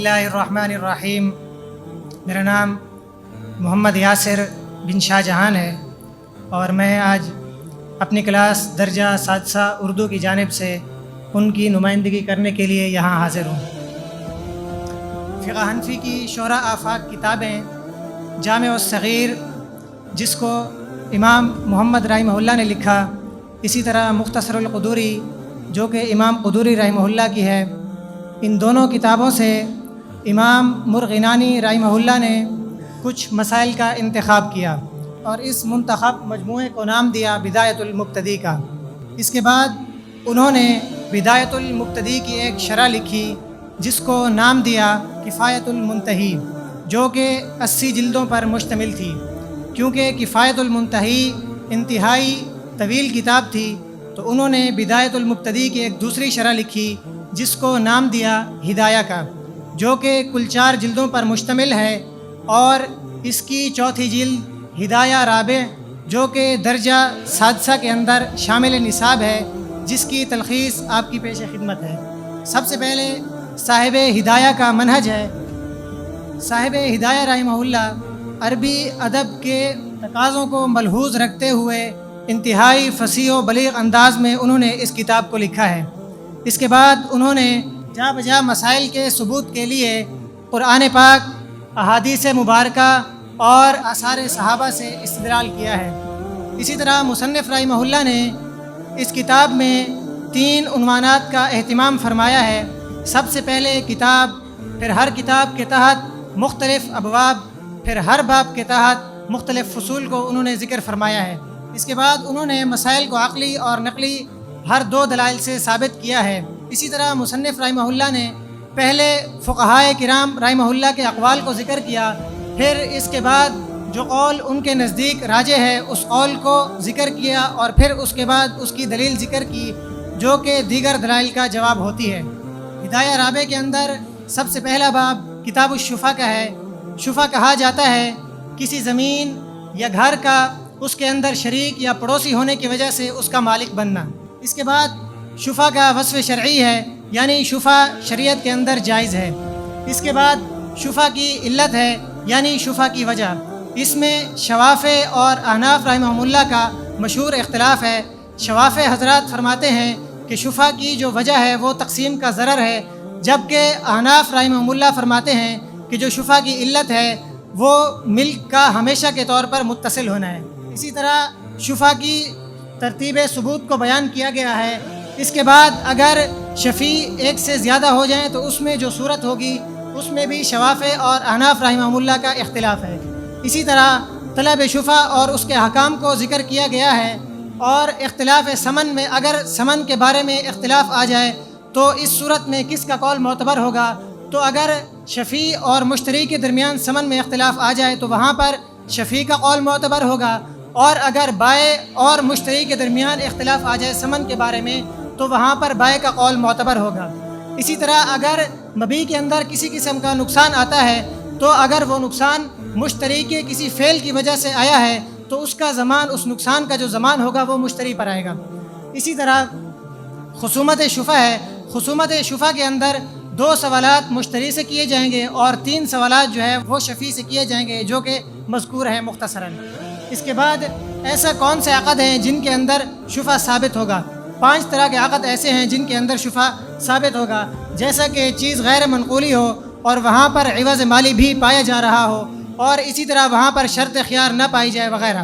اللہ الرحمن الرحیم۔ میرا نام محمد یاسر بن شاہ جہان ہے اور میں آج اپنی کلاس درجہ سادسہ اردو کی جانب سے ان کی نمائندگی کرنے کے لیے یہاں حاضر ہوں۔ فقہ حنفی کی شرح آفاق کتابیں جامع الصغیر جس کو امام محمد رحمہ اللہ نے لکھا، اسی طرح مختصر القدوری جو کہ امام قدوری رحمہ اللہ کی ہے، ان دونوں کتابوں سے امام مرغینانی رحمہ اللہ نے کچھ مسائل کا انتخاب کیا اور اس منتخب مجموعے کو نام دیا بدایۃ المبتدی کا۔ اس کے بعد انہوں نے بدایۃ المبتدی کی ایک شرح لکھی جس کو نام دیا کفایۃ المنتہی، جو کہ 80 جلدوں پر مشتمل تھی۔ کیونکہ کفایۃ المنتہی انتہائی طویل کتاب تھی تو انہوں نے بدایۃ المبتدی کی ایک دوسری شرح لکھی جس کو نام دیا ہدایہ کا، جو کہ کل 4 جلدوں پر مشتمل ہے، اور اس کی چوتھی جلد ہدایہ رابع جو کہ درجہ سادسہ کے اندر شامل نصاب ہے، جس کی تلخیص آپ کی پیش خدمت ہے۔ سب سے پہلے صاحب ہدایہ کا منہج ہے۔ صاحب ہدایہ رحمہ اللہ عربی ادب کے تقاضوں کو ملحوظ رکھتے ہوئے انتہائی فصیح و بلیغ انداز میں انہوں نے اس کتاب کو لکھا ہے۔ اس کے بعد انہوں نے جا بجا مسائل کے ثبوت کے لیے قرآن پاک، احادیث مبارکہ اور آثار صحابہ سے استدلال کیا ہے۔ اسی طرح مصنف رحمہ اللہ نے اس کتاب میں 3 عنوانات کا اہتمام فرمایا ہے۔ سب سے پہلے کتاب، پھر ہر کتاب کے تحت مختلف ابواب، پھر ہر باب کے تحت مختلف فصول کو انہوں نے ذکر فرمایا ہے۔ اس کے بعد انہوں نے مسائل کو عقلی اور نقلی ہر 2 دلائل سے ثابت کیا ہے۔ اسی طرح مصنف رحمہ اللہ نے پہلے فقہائے کرام رحمہ اللہ کے اقوال کو ذکر کیا، پھر اس کے بعد جو قول ان کے نزدیک راجح ہے اس قول کو ذکر کیا، اور پھر اس کے بعد اس کی دلیل ذکر کی جو کہ دیگر دلائل کا جواب ہوتی ہے۔ ہدایہ رابع کے اندر سب سے پہلا باب کتاب الشفا کا ہے۔ شفا کہا جاتا ہے کسی زمین یا گھر کا اس کے اندر شریک یا پڑوسی ہونے کی وجہ سے اس کا مالک بننا۔ اس کے بعد شفا کا وصف شرعی ہے، یعنی شفا شریعت کے اندر جائز ہے۔ اس کے بعد شفا کی علت ہے، یعنی شفا کی وجہ۔ اس میں شوافع اور احناف رحمہ اللہ کا مشہور اختلاف ہے۔ شوافع حضرات فرماتے ہیں کہ شفا کی جو وجہ ہے وہ تقسیم کا ضرر ہے، جبکہ احناف رحمہ اللہ فرماتے ہیں کہ جو شفا کی علت ہے وہ ملک کا ہمیشہ کے طور پر متصل ہونا ہے۔ اسی طرح شفا کی ترتیب ثبوت کو بیان کیا گیا ہے۔ اس کے بعد اگر شفیع ایک سے زیادہ ہو جائیں تو اس میں جو صورت ہوگی اس میں بھی شوافع اور احناف رحمہ اللہ کا اختلاف ہے۔ اسی طرح طلب شفا اور اس کے احکام کو ذکر کیا گیا ہے، اور اختلاف سمن میں اگر سمن کے بارے میں اختلاف آ جائے تو اس صورت میں کس کا قول معتبر ہوگا؟ تو اگر شفیع اور مشتری کے درمیان سمن میں اختلاف آ جائے تو وہاں پر شفیع کا قول معتبر ہوگا، اور اگر بائع اور مشتری کے درمیان اختلاف آ جائے سمن کے بارے میں تو وہاں پر بائع کا قول معتبر ہوگا۔ اسی طرح اگر مبیع کے اندر کسی قسم کا نقصان آتا ہے تو اگر وہ نقصان مشتری کے کسی فعل کی وجہ سے آیا ہے تو اس کا ضمان، اس نقصان کا جو ضمان ہوگا وہ مشتری پر آئے گا۔ اسی طرح خصومت شفا ہے۔ خصومت شفا کے اندر 2 سوالات مشتری سے کیے جائیں گے اور 3 سوالات جو ہے وہ شفیع سے کیے جائیں گے، جو کہ مذکور ہیں مختصراً۔ اس کے بعد ایسا کون سے عقد ہیں جن کے اندر شفا ثابت ہوگا؟ 5 طرح کے عقد ایسے ہیں جن کے اندر شفا ثابت ہوگا، جیسا کہ چیز غیر منقولی ہو اور وہاں پر عوض مالی بھی پایا جا رہا ہو، اور اسی طرح وہاں پر شرط خیار نہ پائی جائے وغیرہ۔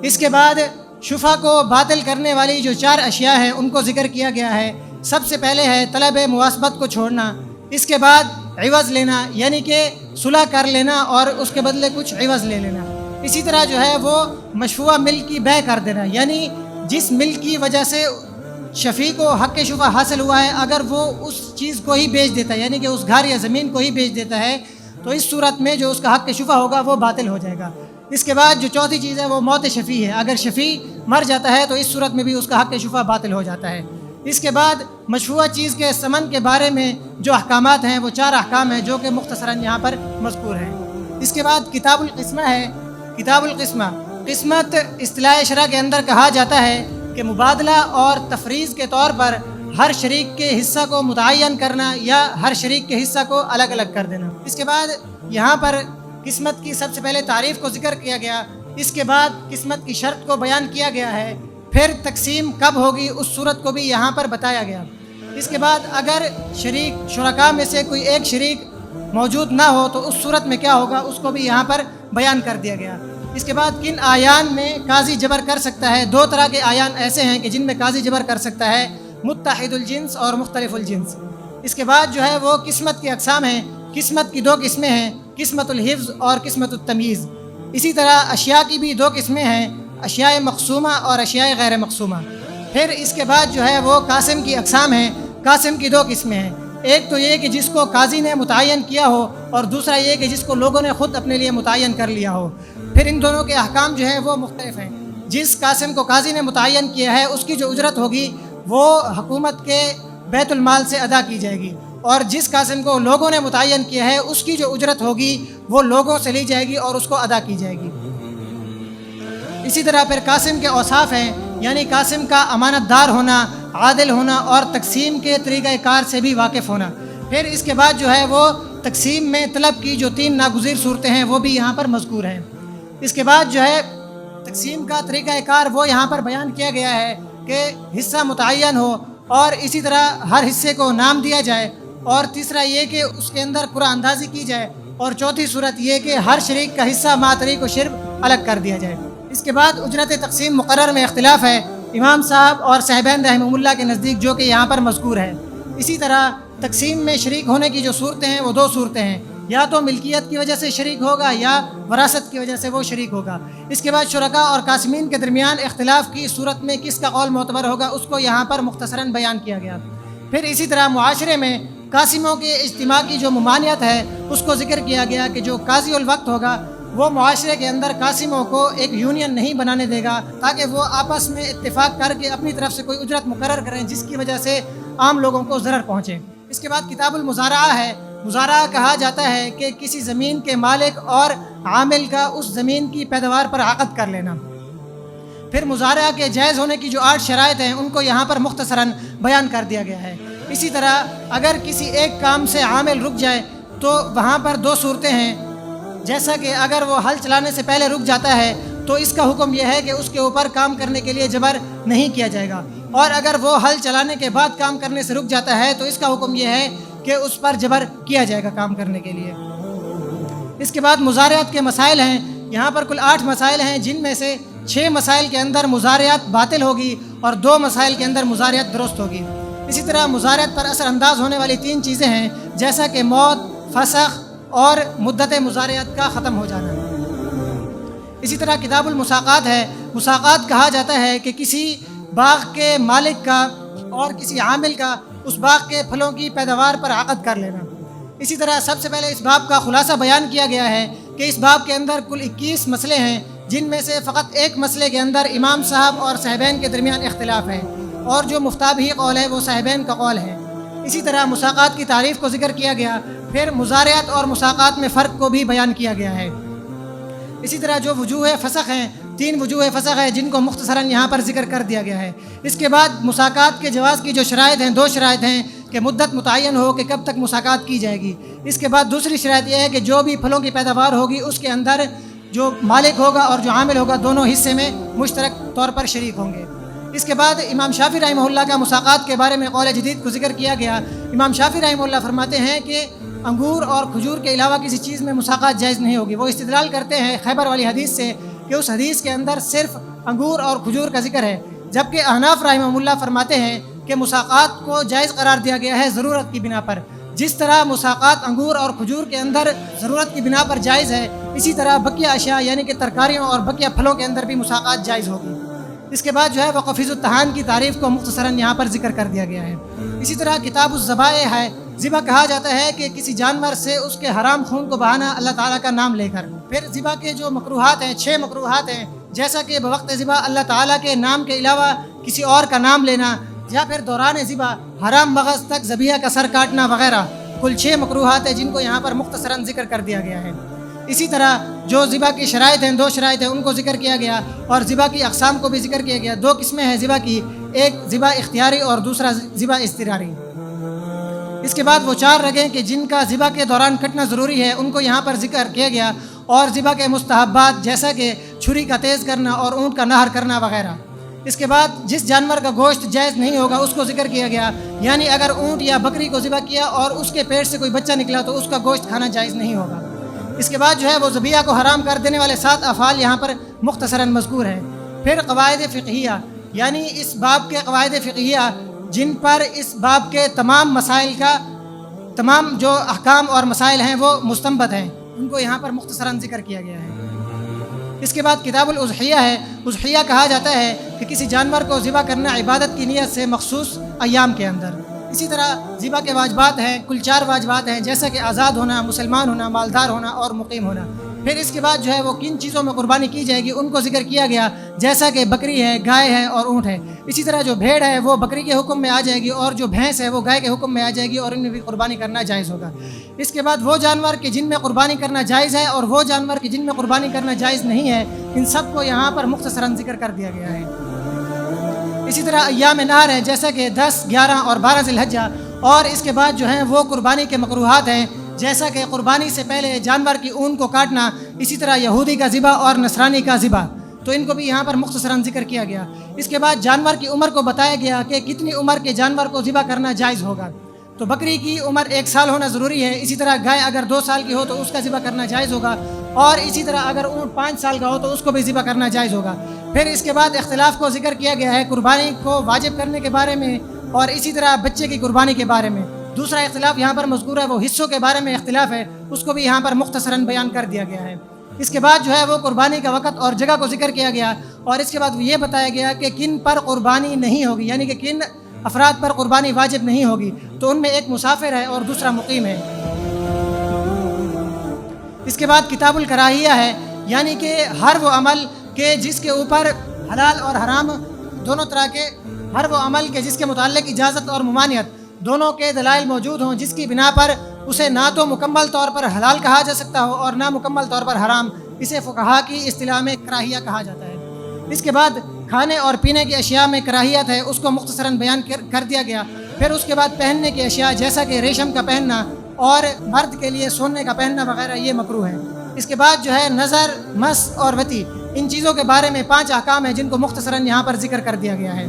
اس کے بعد شفا کو باطل کرنے والی جو 4 اشیاء ہیں ان کو ذکر کیا گیا ہے۔ سب سے پہلے ہے طلب مواسبت کو چھوڑنا، اس کے بعد عوض لینا، یعنی کہ صلح کر لینا اور اس کے بدلے کچھ عوض لے لینا۔ اسی طرح جو ہے وہ مشفوع ملک کی بیع کر دینا، یعنی جس ملک کی وجہ سے شفیع کو حق شفا حاصل ہوا ہے اگر وہ اس چیز کو ہی بیچ دیتا ہے، یعنی کہ اس گھر یا زمین کو ہی بیچ دیتا ہے، تو اس صورت میں جو اس کا حق شفا ہوگا وہ باطل ہو جائے گا۔ اس کے بعد جو چوتھی چیز ہے وہ موت شفیع ہے۔ اگر شفیع مر جاتا ہے تو اس صورت میں بھی اس کا حق شفا باطل ہو جاتا ہے۔ اس کے بعد مشفوع چیز کے ثمن کے بارے میں جو احکامات ہیں وہ 4 احکام ہیں جو کہ مختصراً یہاں پر مذکور ہیں۔ اس کے بعد کتاب القسمہ ہے۔ کتاب القسمہ، قسمت اصطلاح شرع کے اندر کہا جاتا ہے کہ مبادلہ اور تفریض کے طور پر ہر شریک کے حصہ کو متعین کرنا یا ہر شریک کے حصہ کو الگ الگ کر دینا۔ اس کے بعد یہاں پر قسمت کی سب سے پہلے تعریف کو ذکر کیا گیا، اس کے بعد قسمت کی شرط کو بیان کیا گیا ہے، پھر تقسیم کب ہوگی اس صورت کو بھی یہاں پر بتایا گیا۔ اس کے بعد اگر شرکاء میں سے کوئی ایک شریک موجود نہ ہو تو اس صورت میں کیا ہوگا اس کو بھی یہاں پر بیان کر دیا گیا۔ اس کے بعد کن آیان میں قاضی جبر کر سکتا ہے، دو طرح کے آیان ایسے ہیں کہ جن میں قاضی جبر کر سکتا ہے، متحد الجنس اور مختلف الجنس۔ اس کے بعد جو ہے وہ قسمت کی اقسام ہیں، قسمت کی دو قسمیں ہیں، قسمت الحفظ اور قسمت التمییز۔ اسی طرح اشیاء کی بھی دو قسمیں ہیں، اشیاء مقسومہ اور اشیاء غیر مقسومہ۔ پھر اس کے بعد جو ہے وہ قاسم کی اقسام ہیں، قاسم کی دو قسمیں ہیں، ایک تو یہ کہ جس کو قاضی نے متعین کیا ہو اور دوسرا یہ کہ جس کو لوگوں نے خود اپنے لیے متعین کر لیا ہو۔ پھر ان دونوں کے احکام جو ہیں وہ مختلف ہیں۔ جس قاسم کو قاضی نے متعین کیا ہے اس کی جو اجرت ہوگی وہ حکومت کے بیت المال سے ادا کی جائے گی، اور جس قاسم کو لوگوں نے متعین کیا ہے اس کی جو اجرت ہوگی وہ لوگوں سے لی جائے گی اور اس کو ادا کی جائے گی۔ اسی طرح پھر قاسم کے اوصاف ہیں، یعنی قاسم کا امانت دار ہونا، عادل ہونا اور تقسیم کے طریقہ کار سے بھی واقف ہونا۔ پھر اس کے بعد جو ہے وہ تقسیم میں طلب کی جو 3 ناگزیر صورتیں ہیں وہ بھی یہاں پر مذکور ہیں۔ اس کے بعد جو ہے تقسیم کا طریقہ کار وہ یہاں پر بیان کیا گیا ہے کہ حصہ متعین ہو اور اسی طرح ہر حصے کو نام دیا جائے، اور تیسرا یہ کہ اس کے اندر قرعہ اندازی کی جائے، اور چوتھی صورت یہ کہ ہر شریک کا حصہ ما طریق و شرب الگ کر دیا جائے۔ اس کے بعد اجرت تقسیم مقرر میں اختلاف ہے امام صاحب اور صاحبین رحمہ اللہ کے نزدیک، جو کہ یہاں پر مذکور ہے۔ اسی طرح تقسیم میں شریک ہونے کی جو صورتیں ہیں وہ 2 صورتیں ہیں، یا تو ملکیت کی وجہ سے شریک ہوگا یا وراثت کی وجہ سے وہ شریک ہوگا۔ اس کے بعد شرکاء اور قاسمین کے درمیان اختلاف کی صورت میں کس کا قول معتبر ہوگا اس کو یہاں پر مختصراً بیان کیا گیا۔ پھر اسی طرح معاشرے میں قاسموں کے اجتماع کی جو ممانعت ہے اس کو ذکر کیا گیا کہ جو قاضی الوقت ہوگا وہ معاشرے کے اندر قاسموں کو ایک یونین نہیں بنانے دے گا، تاکہ وہ آپس میں اتفاق کر کے اپنی طرف سے کوئی اجرت مقرر کریں جس کی وجہ سے عام لوگوں کو ضرر پہنچے۔ اس کے بعد کتاب المزارعہ ہے۔ مزارعہ کہا جاتا ہے کہ کسی زمین کے مالک اور عامل کا اس زمین کی پیداوار پر عقد کر لینا۔ پھر مزارعہ کے جائز ہونے کی جو 8 شرائط ہیں ان کو یہاں پر مختصراً بیان کر دیا گیا ہے۔ اسی طرح اگر کسی ایک کام سے عامل رک جائے تو وہاں پر 2 صورتیں ہیں، جیسا کہ اگر وہ ہل چلانے سے پہلے رک جاتا ہے تو اس کا حکم یہ ہے کہ اس کے اوپر کام کرنے کے لیے جبر نہیں کیا جائے گا، اور اگر وہ ہل چلانے کے بعد کام کرنے سے رک جاتا ہے تو اس کا حکم یہ ہے کہ اس پر جبر کیا جائے گا کام کرنے کے لیے۔ اس کے بعد مزارعت کے مسائل ہیں، یہاں پر کل 8 مسائل ہیں، جن میں سے 6 مسائل کے اندر مزارعت باطل ہوگی اور 2 مسائل کے اندر مزارعت درست ہوگی۔ اسی طرح مزارعت پر اثر انداز ہونے والی 3 چیزیں ہیں، جیسا کہ موت، فسخ اور مدت مزارعت کا ختم ہو جانا۔ اسی طرح کتاب المساقات ہے۔ مساقات کہا جاتا ہے کہ کسی باغ کے مالک کا اور کسی عامل کا اس باغ کے پھلوں کی پیداوار پر عقد کر لینا۔ اسی طرح سب سے پہلے اس باب کا خلاصہ بیان کیا گیا ہے کہ اس باب کے اندر کل 21 مسئلے ہیں، جن میں سے فقط ایک مسئلے کے اندر امام صاحب اور صاحبین کے درمیان اختلاف ہے، اور جو مفتابی قول ہے وہ صاحبین کا قول ہے۔ اسی طرح مساقات کی تعریف کو ذکر کیا گیا، پھر مزارعت اور مساقات میں فرق کو بھی بیان کیا گیا ہے۔ اسی طرح جو وجوہ فسخ ہیں، 3 وجوہ فسخ ہیں جن کو مختصراً یہاں پر ذکر کر دیا گیا ہے۔ اس کے بعد مساقات کے جواز کی جو شرائط ہیں، 2 شرائط ہیں کہ مدت متعین ہو کہ کب تک مساقات کی جائے گی۔ اس کے بعد دوسری شرائط یہ ہے کہ جو بھی پھلوں کی پیداوار ہوگی اس کے اندر جو مالک ہوگا اور جو عامل ہوگا دونوں حصے میں مشترک طور پر شریک ہوں گے۔ اس کے بعد امام شافعی رحمہ اللہ کا مساقات کے بارے میں قول جدید کو ذکر کیا گیا۔ امام شافعی رحمہ اللہ فرماتے ہیں کہ انگور اور کھجور کے علاوہ کسی چیز میں مساقات جائز نہیں ہوگی۔ وہ استدلال کرتے ہیں خیبر والی حدیث سے کہ اس حدیث کے اندر صرف انگور اور کھجور کا ذکر ہے، جبکہ احناف رحمہ اللہ فرماتے ہیں کہ مساقات کو جائز قرار دیا گیا ہے ضرورت کی بنا پر۔ جس طرح مساقات انگور اور کھجور کے اندر ضرورت کی بنا پر جائز ہے، اسی طرح بقیہ اشیاء یعنی کہ ترکاریوں اور بقیہ پھلوں کے اندر بھی مساقات جائز ہوگی۔ اس کے بعد جو ہے وہ قفیز الطحان کی تعریف کو مختصراً یہاں پر ذکر کر دیا گیا ہے۔ اسی طرح کتاب الذبائح ہے۔ ذبح کہا جاتا ہے کہ کسی جانور سے اس کے حرام خون کو بہانا اللہ تعالیٰ کا نام لے کر۔ پھر ذبح کے جو مکروہات ہیں، 6 مکروہات ہیں، جیسا کہ بوقت ذبح اللہ تعالیٰ کے نام کے علاوہ کسی اور کا نام لینا، یا پھر دوران ذبح حرام مغز تک ذبیحہ کا سر کاٹنا وغیرہ، کل 6 مکروہات ہیں جن کو یہاں پر مختصراً ذکر کر دیا گیا ہے۔ اسی طرح جو ذبح کی شرائط ہیں، 2 شرائط ہیں، ان کو ذکر کیا گیا، اور ذبح کی اقسام کو بھی ذکر کیا گیا۔ 2 قسمیں ہیں ذبح کی، ایک ذبح اختیاری اور دوسرا ذبح اضطراری۔ اس کے بعد وہ 4 رگیں کہ جن کا ذبح کے دوران کٹنا ضروری ہے ان کو یہاں پر ذکر کیا گیا، اور ذبح کے مستحبات جیسا کہ چھری کا تیز کرنا اور اونٹ کا نہر کرنا وغیرہ۔ اس کے بعد جس جانور کا گوشت جائز نہیں ہوگا اس کو ذکر کیا گیا، یعنی اگر اونٹ یا بکری کو ذبح کیا اور اس کے پیٹ سے کوئی بچہ نکلا تو اس کا گوشت کھانا جائز نہیں ہوگا۔ اس کے بعد جو ہے وہ ذبیحہ کو حرام کر دینے والے 7 افعال یہاں پر مختصراً مذکور ہیں۔ پھر قواعد فقہیہ، یعنی اس باب کے قواعد فقہیہ جن پر اس باب کے تمام مسائل کا تمام جو احکام اور مسائل ہیں وہ مستنبط ہیں، ان کو یہاں پر مختصراً ذکر کیا گیا ہے۔ اس کے بعد کتاب الاضحیہ ہے۔ اضحیہ کہا جاتا ہے کہ کسی جانور کو ذبح کرنا عبادت کی نیت سے مخصوص ایام کے اندر۔ اسی طرح ذبح کے واجبات ہیں، کل 4 واجبات ہیں، جیسا کہ آزاد ہونا، مسلمان ہونا، مالدار ہونا اور مقیم ہونا۔ پھر اس کے بعد جو ہے وہ کن چیزوں میں قربانی کی جائے گی ان کو ذکر کیا گیا، جیسا کہ بکری ہے، گائے ہے اور اونٹ ہے۔ اسی طرح جو بھیڑ ہے وہ بکری کے حکم میں آ جائے گی، اور جو بھینس ہے وہ گائے کے حکم میں آ جائے گی، اور ان میں بھی قربانی کرنا جائز ہوگا۔ اس کے بعد وہ جانور کہ جن میں قربانی کرنا جائز ہے اور وہ جانور کہ جن میں قربانی کرنا جائز نہیں ہے، ان سب کو یہاں پر مختصراً ذکر کر دیا گیا ہے۔ اسی طرح ایام نہر ہے، جیسا کہ 10، 11 اور 12 ذی الحجہ، اور اس کے بعد جو ہیں وہ قربانی کے مکروہات ہیں، جیسا کہ قربانی سے پہلے جانور کی اون کو کاٹنا، اسی طرح یہودی کا ذبح اور نصرانی کا ذبح، تو ان کو بھی یہاں پر مختصراً ذکر کیا گیا۔ اس کے بعد جانور کی عمر کو بتایا گیا کہ کتنی عمر کے جانور کو ذبح کرنا جائز ہوگا، تو بکری کی عمر 1 سال ہونا ضروری ہے۔ اسی طرح گائے اگر 2 سال کی ہو تو اس کا ذبح کرنا جائز ہوگا، اور اسی طرح اگر اونٹ 5 سال کا ہو تو اس کو بھی ذبح کرنا جائز ہوگا۔ پھر اس کے بعد اختلاف کو ذکر کیا گیا ہے قربانی کو واجب کرنے کے بارے میں، اور اسی طرح بچے کی قربانی کے بارے میں۔ دوسرا اختلاف یہاں پر مذکور ہے، وہ حصوں کے بارے میں اختلاف ہے، اس کو بھی یہاں پر مختصراً بیان کر دیا گیا ہے۔ اس کے بعد جو ہے وہ قربانی کا وقت اور جگہ کو ذکر کیا گیا، اور اس کے بعد یہ بتایا گیا کہ کن پر قربانی نہیں ہوگی، یعنی کہ کن افراد پر قربانی واجب نہیں ہوگی، تو ان میں ایک مسافر ہے اور دوسرا مقیم ہے۔ اس کے بعد کتاب الکراہیہ ہے، یعنی کہ ہر وہ عمل کہ جس کے اوپر حلال اور حرام دونوں طرح کے، ہر وہ عمل کہ جس کے متعلق اجازت اور ممانعت دونوں کے دلائل موجود ہوں، جس کی بنا پر اسے نہ تو مکمل طور پر حلال کہا جا سکتا ہو اور نہ مکمل طور پر حرام، اسے فقہا کی اصطلاح میں کراہیہ کہا جاتا ہے۔ اس کے بعد کھانے اور پینے کی اشیاء میں کراہیت ہے، اس کو مختصراً بیان کر دیا گیا۔ پھر اس کے بعد پہننے کی اشیاء جیسا کہ ریشم کا پہننا اور مرد کے لیے سونے کا پہننا وغیرہ یہ مکروہ ہے۔ اس کے بعد جو ہے نظر، مس اور وطی، ان چیزوں کے بارے میں 5 احکام ہیں جن کو مختصراً یہاں پر ذکر کر دیا گیا ہے۔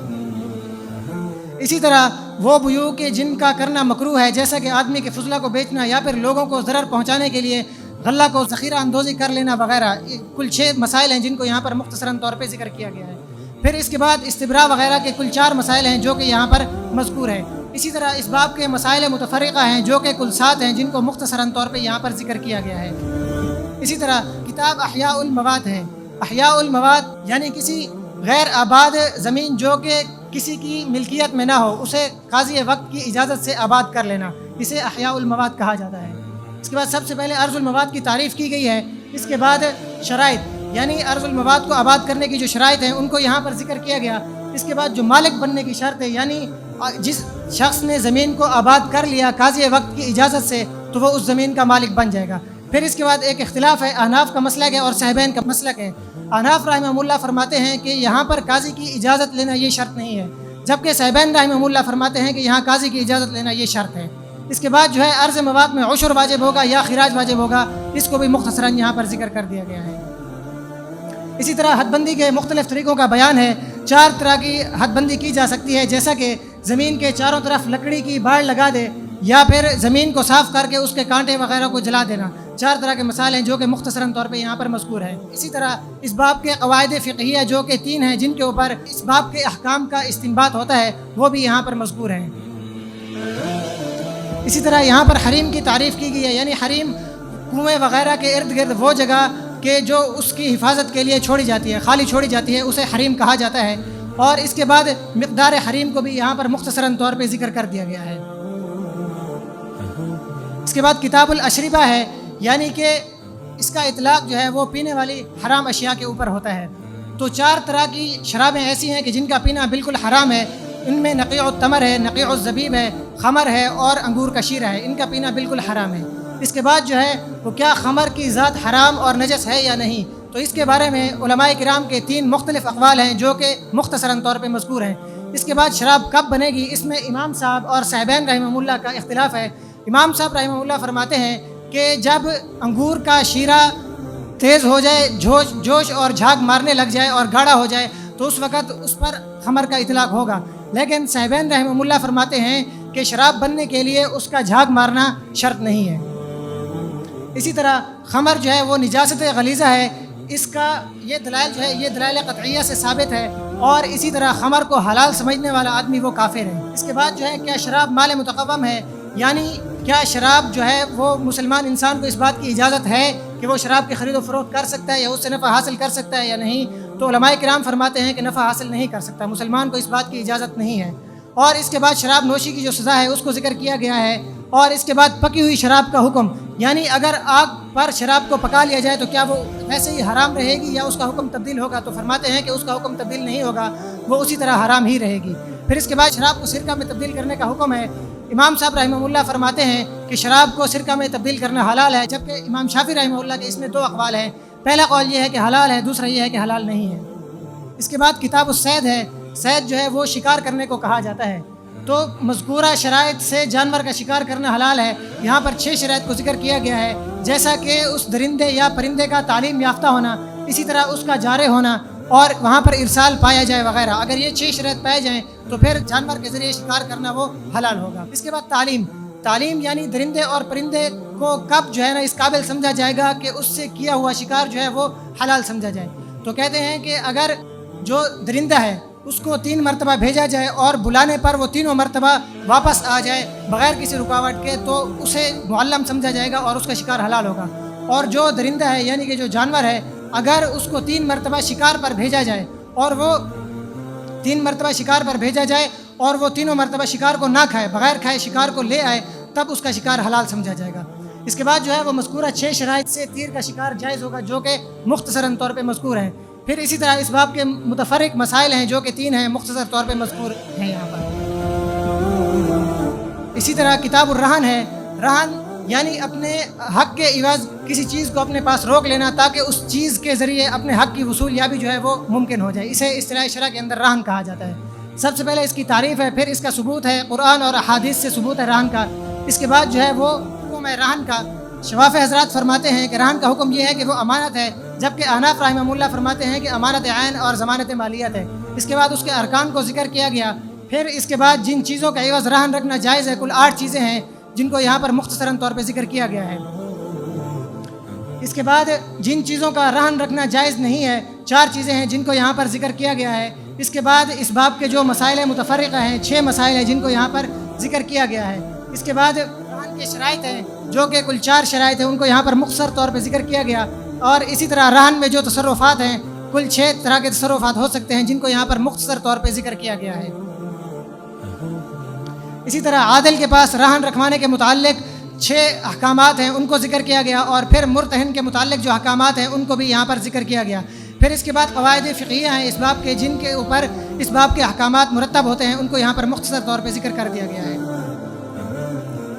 اسی طرح وہ بیوع کے جن کا کرنا مکروہ ہے، جیسا کہ آدمی کے فضلہ کو بیچنا یا پھر لوگوں کو ضرر پہنچانے کے لیے غلہ کو ذخیرہ اندوزی کر لینا وغیرہ، کل 6 مسائل ہیں جن کو یہاں پر مختصراً طور پہ ذکر کیا گیا ہے۔ پھر اس کے بعد استبراء وغیرہ کے کل 4 مسائل ہیں جو کہ یہاں پر مذکور ہیں۔ اسی طرح اس باب کے مسائل متفرقہ ہیں جو کہ کل 7 ہیں جن کو مختصراً طور پہ یہاں پر ذکر کیا گیا ہے۔ اسی طرح کتاب احیاء المواد ہے۔ احیاء المواد یعنی کسی غیر آباد زمین جو کہ کسی کی ملکیت میں نہ ہو، اسے قاضی وقت کی اجازت سے آباد کر لینا، اسے احیاء المواد کہا جاتا ہے۔ اس کے بعد سب سے پہلے ارض المواد کی تعریف کی گئی ہے۔ اس کے بعد شرائط، یعنی ارض المواد کو آباد کرنے کی جو شرائط ہیں ان کو یہاں پر ذکر کیا گیا۔ اس کے بعد جو مالک بننے کی شرط ہے، یعنی جس شخص نے زمین کو آباد کر لیا قاضی وقت کی اجازت سے تو وہ اس زمین کا مالک بن جائے گا۔ پھر اس کے بعد ایک اختلاف ہے، احناف کا مسلک ہے اور صاحبین کا مسلک ہے۔ احناف رحمہ اللہ فرماتے ہیں کہ یہاں پر قاضی کی اجازت لینا یہ شرط نہیں ہے، جبکہ صاحبین رحمہ اللہ فرماتے ہیں کہ یہاں قاضی کی اجازت لینا یہ شرط ہے۔ اس کے بعد جو ہے ارض مواد میں عشر واجب ہوگا یا خراج واجب ہوگا، اس کو بھی مختصراً یہاں پر ذکر کر دیا گیا ہے۔ اسی طرح حد بندی کے مختلف طریقوں کا بیان ہے۔ 4 طرح کی حد بندی کی جا سکتی ہے، جیسا کہ زمین کے چاروں طرف لکڑی کی باڑ لگا دے یا پھر زمین کو صاف کر کے اس کے کانٹے وغیرہ کو جلا دینا۔ 4 طرح کے مسائل ہیں جو کہ مختصراً طور پہ یہاں پر مذکور ہے۔ اسی طرح اس باب کے قواعد فقہیہ جو کہ 3 ہیں جن کے اوپر اس باب کے احکام کا استنباط ہوتا ہے وہ بھی یہاں پر مذکور ہیں۔ اسی طرح یہاں پر حریم کی تعریف کی گئی ہے، یعنی حریم کنویں وغیرہ کے ارد گرد وہ جگہ کہ جو اس کی حفاظت کے لیے چھوڑی جاتی ہے، خالی چھوڑی جاتی ہے، اسے حریم کہا جاتا ہے۔ اور اس کے بعد مقدار حریم کو بھی یہاں پر مختصراً طور پہ ذکر کر دیا گیا ہے۔ اس کے بعد کتاب الاشربہ ہے، یعنی کہ اس کا اطلاق جو ہے وہ پینے والی حرام اشیاء کے اوپر ہوتا ہے۔ تو 4 طرح کی شرابیں ایسی ہیں کہ جن کا پینا بالکل حرام ہے۔ ان میں نقیع التمر ہے، نقیع الزبیب ہے، خمر ہے اور انگور کا شیرہ ہے، ان کا پینا بالکل حرام ہے۔ اس کے بعد جو ہے وہ کیا خمر کی ذات حرام اور نجس ہے یا نہیں، تو اس کے بارے میں علماء کرام کے 3 مختلف اقوال ہیں جو کہ مختصراً طور پہ مذکور ہیں۔ اس کے بعد شراب کب بنے گی، اس میں امام صاحب اور صاحبین رحمہ اللہ کا اختلاف ہے۔ امام صاحب رحمہ اللہ فرماتے ہیں کہ جب انگور کا شیرہ تیز ہو جائے، جوش اور جھاگ مارنے لگ جائے اور گاڑھا ہو جائے تو اس وقت اس پر خمر کا اطلاق ہوگا، لیکن صاحبین رحمہ اللہ فرماتے ہیں کہ شراب بننے کے لیے اس کا جھاگ مارنا شرط نہیں ہے۔ اسی طرح خمر جو ہے وہ نجاست غلیظہ ہے، اس کا یہ دلائل جو ہے یہ دلائل قطعیہ سے ثابت ہے، اور اسی طرح خمر کو حلال سمجھنے والا آدمی وہ کافر ہے۔ اس کے بعد جو ہے کیا شراب مال متقوم ہے، یعنی کیا شراب جو ہے وہ مسلمان انسان کو اس بات کی اجازت ہے کہ وہ شراب کی خرید و فروخت کر سکتا ہے یا اس سے نفع حاصل کر سکتا ہے یا نہیں؟ تو علماء کرام فرماتے ہیں کہ نفع حاصل نہیں کر سکتا، مسلمان کو اس بات کی اجازت نہیں ہے۔ اور اس کے بعد شراب نوشی کی جو سزا ہے اس کو ذکر کیا گیا ہے، اور اس کے بعد پکی ہوئی شراب کا حکم، یعنی اگر آگ پر شراب کو پکا لیا جائے تو کیا وہ ویسے ہی حرام رہے گی یا اس کا حکم تبدیل ہوگا؟ تو فرماتے ہیں کہ اس کا حکم تبدیل نہیں ہوگا، وہ اسی طرح حرام ہی رہے گی۔ پھر اس کے بعد شراب کو سرکہ میں تبدیل کرنے کا حکم ہے۔ امام صاحب رحمہ اللہ فرماتے ہیں کہ شراب کو سرکہ میں تبدیل کرنا حلال ہے، جبکہ امام شافعی رحمہ اللہ کے اس میں 2 اقوال ہیں۔ پہلا قول یہ ہے کہ حلال ہے، دوسرا یہ ہے کہ حلال نہیں ہے۔ اس کے بعد کتاب الصید ہے، صید جو ہے وہ شکار کرنے کو کہا جاتا ہے، تو مذکورہ شرائط سے جانور کا شکار کرنا حلال ہے۔ یہاں پر 6 شرائط کو ذکر کیا گیا ہے، جیسا کہ اس درندے یا پرندے کا تعلیم یافتہ ہونا، اسی طرح اس کا جارح ہونا اور وہاں پر ارسال پایا جائے وغیرہ۔ اگر یہ 6 شرائط پائے جائیں تو پھر جانور کے ذریعے شکار کرنا وہ حلال ہوگا۔ اس کے بعد تعلیم یعنی درندے اور پرندے کو کب جو ہے نا اس قابل سمجھا جائے گا کہ اس سے کیا ہوا شکار جو ہے وہ حلال سمجھا جائے؟ تو کہتے ہیں کہ اگر جو درندہ ہے اس کو 3 مرتبہ بھیجا جائے اور بلانے پر وہ 3 مرتبہ واپس آ جائے بغیر کسی رکاوٹ کے تو اسے معلم سمجھا جائے گا اور اس کا شکار حلال ہوگا۔ اور جو درندہ ہے یعنی کہ جو جانور ہے، اگر اس کو 3 مرتبہ شکار پر بھیجا جائے اور وہ 3 مرتبہ شکار پر بھیجا جائے اور وہ 3 مرتبہ شکار کو نہ کھائے، بغیر کھائے شکار کو لے آئے، تب اس کا شکار حلال سمجھا جائے گا۔ اس کے بعد جو ہے وہ مذکورہ 6 شرائط سے تیر کا شکار جائز ہوگا، جو کہ مختصراً طور پہ مذکور ہیں۔ پھر اسی طرح اس باب کے متفرق مسائل ہیں جو کہ 3 ہیں، مختصر طور پہ مذکور ہیں یہاں پر۔ اسی طرح کتاب الرہن ہے، رہن یعنی اپنے حق کے عوض کسی چیز کو اپنے پاس روک لینا تاکہ اس چیز کے ذریعے اپنے حق کی وصول یابی جو ہے وہ ممکن ہو جائے، اسے اصطلاح شرع کے اندر رہن کہا جاتا ہے۔ سب سے پہلے اس کی تعریف ہے، پھر اس کا ثبوت ہے، قرآن اور احادیث سے ثبوت ہے رہن کا۔ اس کے بعد جو ہے وہ حکم ہے رہن کا۔ شواف حضرات فرماتے ہیں کہ رہن کا حکم یہ ہے کہ وہ امانت ہے، جبکہ احناف رحمہ اللہ فرماتے ہیں کہ امانت عین اور ضمانت مالیت ہے۔ اس کے بعد اس کے ارکان کو ذکر کیا گیا۔ پھر اس کے بعد جن چیزوں کا عوض رہن رکھنا جائز ہے، کل 8 چیزیں ہیں جن کو یہاں پر مختصراً طور پہ ذکر کیا گیا ہے۔ اس کے بعد جن چیزوں کا رہن رکھنا جائز نہیں ہے، 4 چیزیں ہیں جن کو یہاں پر ذکر کیا گیا ہے۔ اس کے بعد اس باب کے جو مسائل متفرقہ ہیں، 6 مسائل ہیں جن کو یہاں پر ذکر کیا گیا ہے۔ اس کے بعد رہن کے شرائط ہیں جو کہ کل 4 شرائط ہیں، ان کو یہاں پر مختصر طور پہ ذکر کیا گیا۔ اور اسی طرح رہن میں جو تصرفات ہیں، کل 6 طرح کے تصرفات ہو سکتے ہیں جن کو یہاں پر مختصر طور پہ ذکر کیا گیا ہے۔ اسی طرح عادل کے پاس رہن رکھوانے کے متعلق 6 احکامات ہیں، ان کو ذکر کیا گیا، اور پھر مرتہن کے متعلق جو احکامات ہیں ان کو بھی یہاں پر ذکر کیا گیا۔ پھر اس کے بعد قواعد فقہیہ ہیں اس باب کے، جن کے اوپر اس باب کے احکامات مرتب ہوتے ہیں، ان کو یہاں پر مختصر طور پہ ذکر کر دیا گیا ہے۔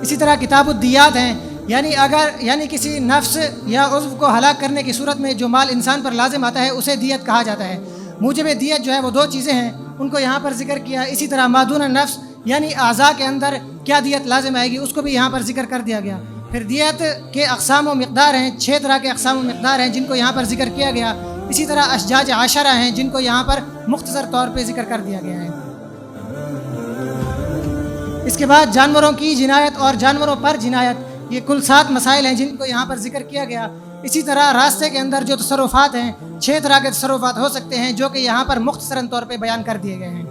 اسی طرح کتاب الدیات ہیں، یعنی کسی نفس یا عضو کو ہلاک کرنے کی صورت میں جو مال انسان پر لازم آتا ہے اسے دیت کہا جاتا ہے۔ موجب دیت جو ہے وہ 2 چیزیں ہیں، ان کو یہاں پر ذکر کیا۔ اسی طرح مادون نفس یعنی اعضاء کے اندر کیا دیت لازم آئے گی اس کو بھی یہاں پر ذکر کر دیا گیا۔ پھر دیت کے اقسام و مقدار ہیں، 6 طرح کے اقسام و مقدار ہیں جن کو یہاں پر ذکر کیا گیا۔ اسی طرح اشجاج عاشرہ ہیں جن کو یہاں پر مختصر طور پہ ذکر کر دیا گیا ہے۔ اس کے بعد جانوروں کی جنایت اور جانوروں پر جنایت، یہ کل 7 مسائل ہیں جن کو یہاں پر ذکر کیا گیا۔ اسی طرح راستے کے اندر جو تصرفات ہیں، 6 طرح کے تصرفات ہو سکتے ہیں جو کہ یہاں پر مختصراً طور پہ بیان کر دیے گئے ہیں۔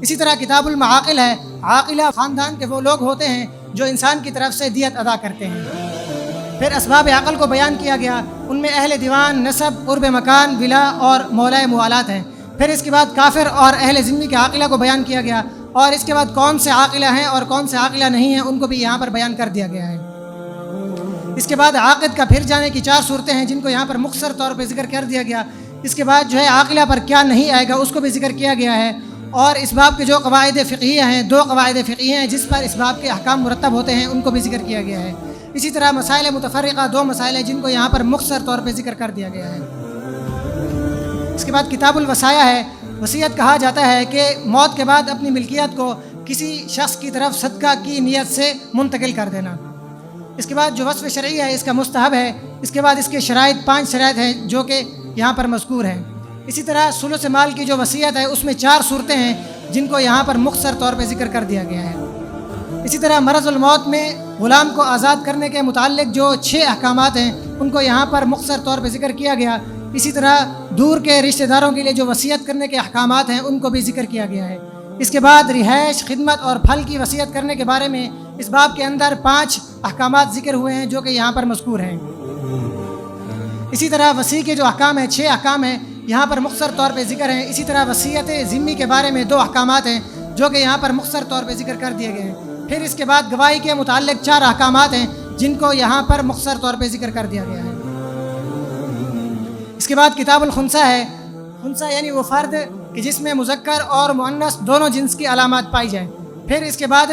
اسی طرح کتاب المعاقل ہے، عاقلہ خاندان کے وہ لوگ ہوتے ہیں جو انسان کی طرف سے دیت ادا کرتے ہیں۔ پھر اسباب عقل کو بیان کیا گیا، ان میں اہل دیوان، نسب، قرب مکان، ولا اور مولا موالات ہیں۔ پھر اس کے بعد کافر اور اہل ذمہ کے عاقلہ کو بیان کیا گیا، اور اس کے بعد کون سے عاقلہ ہیں اور کون سے عاقلہ نہیں ہیں ان کو بھی یہاں پر بیان کر دیا گیا ہے۔ اس کے بعد عاقد کا پھر جانے کی 4 صورتیں ہیں جن کو یہاں پر مختصر طور پہ ذکر کر دیا گیا۔ اس کے بعد جو ہے عاقلہ پر کیا نہیں آئے گا اس کو بھی ذکر کیا گیا ہے، اور اس باب کے جو قواعد فقہیہ ہیں، 2 قواعد فقہیہ ہیں جس پر اس باب کے احکام مرتب ہوتے ہیں، ان کو بھی ذکر کیا گیا ہے۔ اسی طرح مسائل متفرقہ 2 مسائل ہیں جن کو یہاں پر مختصر طور پہ ذکر کر دیا گیا ہے۔ اس کے بعد کتاب الوصایا ہے، وصیت کہا جاتا ہے کہ موت کے بعد اپنی ملکیت کو کسی شخص کی طرف صدقہ کی نیت سے منتقل کر دینا۔ اس کے بعد جو وصف شرعی ہے اس کا مستحب ہے۔ اس کے بعد اس کے شرائط 5 شرائط ہیں جو کہ یہاں پر مذکور ہیں۔ اسی طرح ثلث مال کی جو وصیت ہے اس میں 4 صورتیں ہیں جن کو یہاں پر مختصر طور پہ ذکر کر دیا گیا ہے۔ اسی طرح مرض الموت میں غلام کو آزاد کرنے کے متعلق جو 6 احکامات ہیں ان کو یہاں پر مختصر طور پہ ذکر کیا گیا۔ اسی طرح دور کے رشتہ داروں کے لیے جو وصیت کرنے کے احکامات ہیں ان کو بھی ذکر کیا گیا ہے۔ اس کے بعد رہائش، خدمت اور پھل کی وصیت کرنے کے بارے میں اس باب کے اندر 5 احکامات ذکر ہوئے ہیں جو کہ یہاں پر مذکور ہیں۔ اسی طرح وصی کے جو احکام ہیں 6 احکام ہیں یہاں پر مختصر طور پہ ذکر ہیں۔ اسی طرح وصیت ذمی کے بارے میں 2 احکامات ہیں جو کہ یہاں پر مختصر طور پہ ذکر کر دیے گئے ہیں۔ پھر اس کے بعد گواہی کے متعلق 4 احکامات ہیں جن کو یہاں پر مختصر طور پہ ذکر کر دیا گیا ہے۔ اس کے بعد کتاب الخنثی ہے۔ خنثی یعنی وہ فرد کہ جس میں مذکر اور مؤنث دونوں جنس کی علامات پائی جائیں۔ پھر اس کے بعد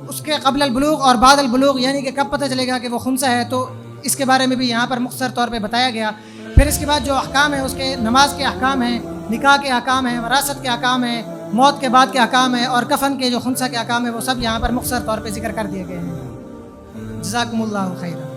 اس کے قبل البلوغ اور بعد البلوغ یعنی کہ کب پتہ چلے گا کہ وہ خنثی ہے، تو اس کے بارے میں بھی یہاں پر مختصر طور پہ بتایا گیا۔ پھر اس کے بعد جو احکام ہیں اس کے نماز کے احکام ہیں، نکاح کے احکام ہیں، وراثت کے احکام ہیں، موت کے بعد کے احکام ہیں اور کفن کے جو خنثی کے احکام ہیں وہ سب یہاں پر مختصر طور پہ ذکر کر دیے گئے ہیں۔ جزاکم اللہ خیرا۔